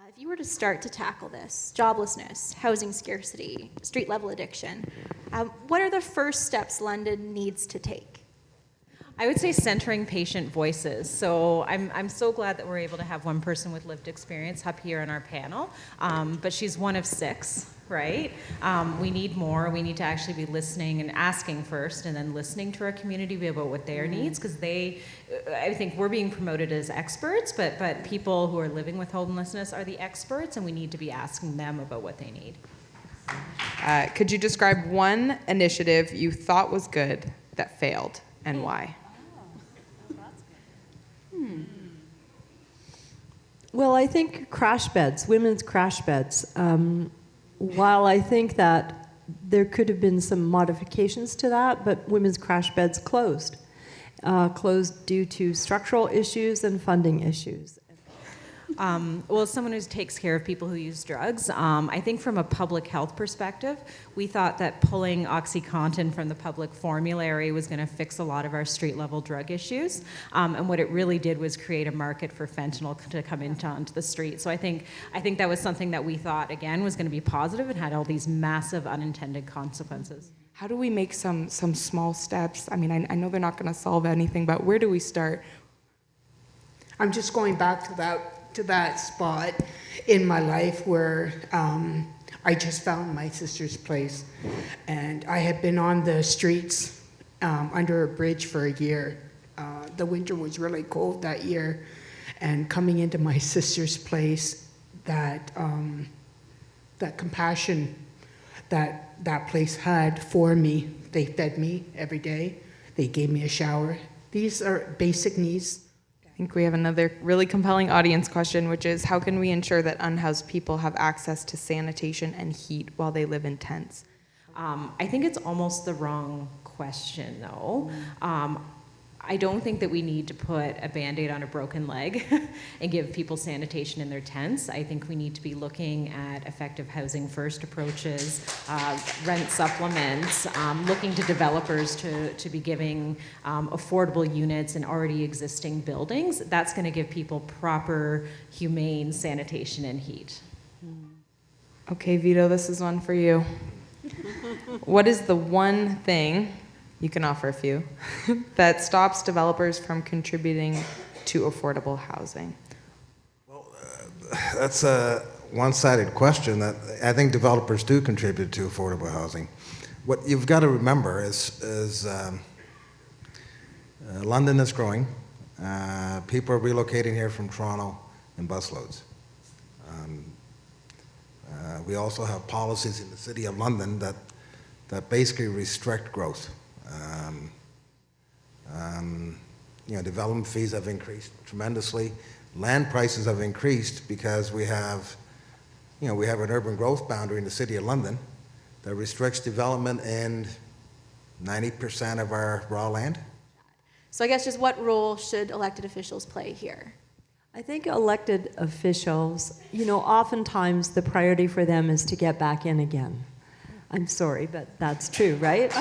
If you were to start to tackle this, joblessness, housing scarcity, street-level addiction, what are the first steps London needs to take? I would say centering patient voices. So I'm so glad that we're able to have one person with lived experience up here on our panel, but she's one of 6, right? We need more. We need to actually be listening and asking first, and then listening to our community about what their needs, because I think we're being promoted as experts, but people who are living with homelessness are the experts, and we need to be asking them about what they need. Could you describe one initiative you thought was good that failed, and why? Well, I think crash beds, women's crash beds. While I think that there could have been some modifications to that, but women's crash beds closed due to structural issues and funding issues. Well, as someone who takes care of people who use drugs, I think from a public health perspective, we thought that pulling OxyContin from the public formulary was going to fix a lot of our street-level drug issues. And what it really did was create a market for fentanyl to come onto the street. So I think that was something that we thought, again, was going to be positive and had all these massive unintended consequences. How do we make some small steps? I mean, I know they're not going to solve anything, but where do we start? I'm just going back to that spot in my life where I just found my sister's place, and I had been on the streets under a bridge for a year. The winter was really cold that year, and coming into my sister's place, that compassion that place had for me. They fed me every day. They gave me a shower. These are basic needs. I think we have another really compelling audience question, which is how can we ensure that unhoused people have access to sanitation and heat while they live in tents? I think it's almost the wrong question, though. I don't think that we need to put a Band-Aid on a broken leg and give people sanitation in their tents. I think we need to be looking at effective housing first approaches, rent supplements, looking to developers to be giving affordable units in already existing buildings. That's going to give people proper, humane sanitation and heat. Okay, Vito, this is one for you. What is the one thing, you can offer a few, that stops developers from contributing to affordable housing? Well, that's a one-sided question. That I think developers do contribute to affordable housing. What you've got to remember is London is growing. People are relocating here from Toronto in busloads. We also have policies in the City of London that basically restrict growth. Development fees have increased tremendously. Land prices have increased because we have an urban growth boundary in the City of London that restricts development in 90% of our raw land. So I guess just what role should elected officials play here? I think elected officials, oftentimes the priority for them is to get back in again. I'm sorry, but that's true, right?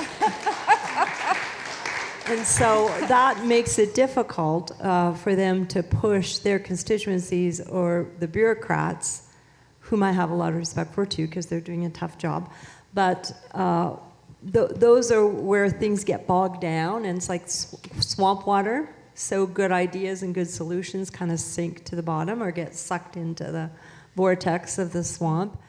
And so that makes it difficult for them to push their constituencies or the bureaucrats, whom I have a lot of respect for too, because they're doing a tough job. But those are where things get bogged down, and it's like swamp water. So good ideas and good solutions kind of sink to the bottom or get sucked into the vortex of the swamp.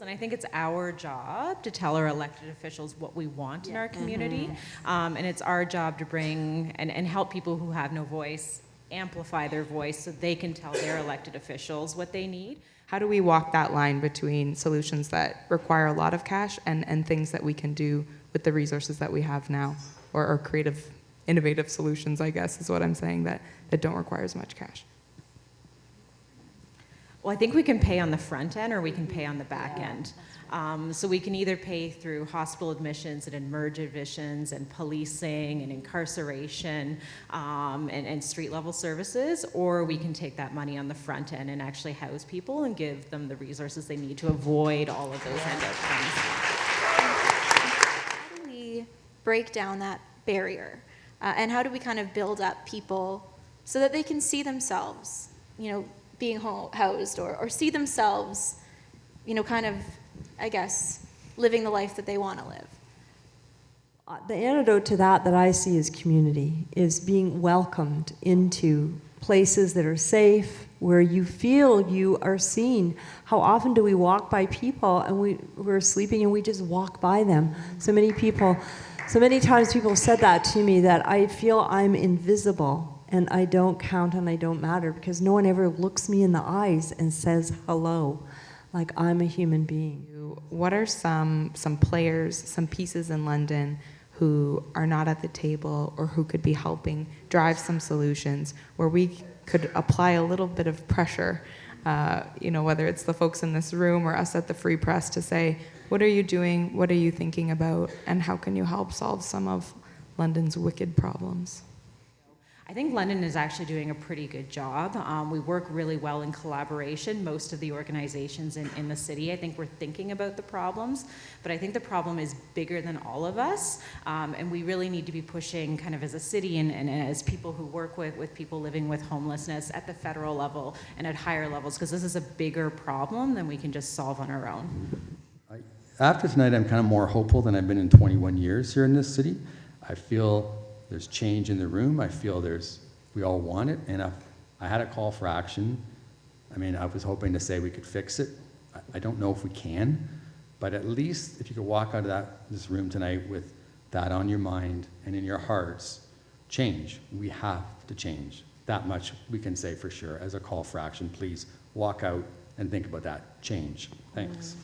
And I think it's our job to tell our elected officials what we want in our community. And it's our job to bring and help people who have no voice amplify their voice so they can tell their elected officials what they need. How do we walk that line between solutions that require a lot of cash and things that we can do with the resources that we have now, or creative, innovative solutions, I guess, is what I'm saying, that don't require as much cash? Well, I think we can pay on the front end or we can pay on the back end. So we can either pay through hospital admissions and emerge admissions and policing and incarceration and street-level services, or we can take that money on the front end and actually house people and give them the resources they need to avoid all of those end outcomes. How do we break down that barrier? And how do we kind of build up people so that they can see themselves, being housed or see themselves, kind of, I guess, living the life that they want to live? The antidote to that I see is community, is being welcomed into places that are safe, where you feel you are seen. How often do we walk by people and we're sleeping and we just walk by them? So many times people have said that to me, that I feel I'm invisible and I don't count and I don't matter because no one ever looks me in the eyes and says hello, like I'm a human being. What are some players, some pieces in London who are not at the table or who could be helping drive some solutions where we could apply a little bit of pressure, whether it's the folks in this room or us at the Free Press, to say, what are you doing, what are you thinking about, and how can you help solve some of London's wicked problems? I think London is actually doing a pretty good job. We work really well in collaboration. Most of the organizations in the city, I think we're thinking about the problems, but I think the problem is bigger than all of us, and we really need to be pushing kind of as a city and as people who work with people living with homelessness at the federal level and at higher levels, because this is a bigger problem than we can just solve on our own. After tonight, I'm kind of more hopeful than I've been in 21 years here in this city. I feel there's change in the room. I feel we all want it, and I had a call for action. I mean, I was hoping to say we could fix it. I don't know if we can, but at least if you could walk out of this room tonight with that on your mind and in your hearts, change. We have to change. That much we can say for sure as a call for action. Please walk out and think about that. Change. Thanks.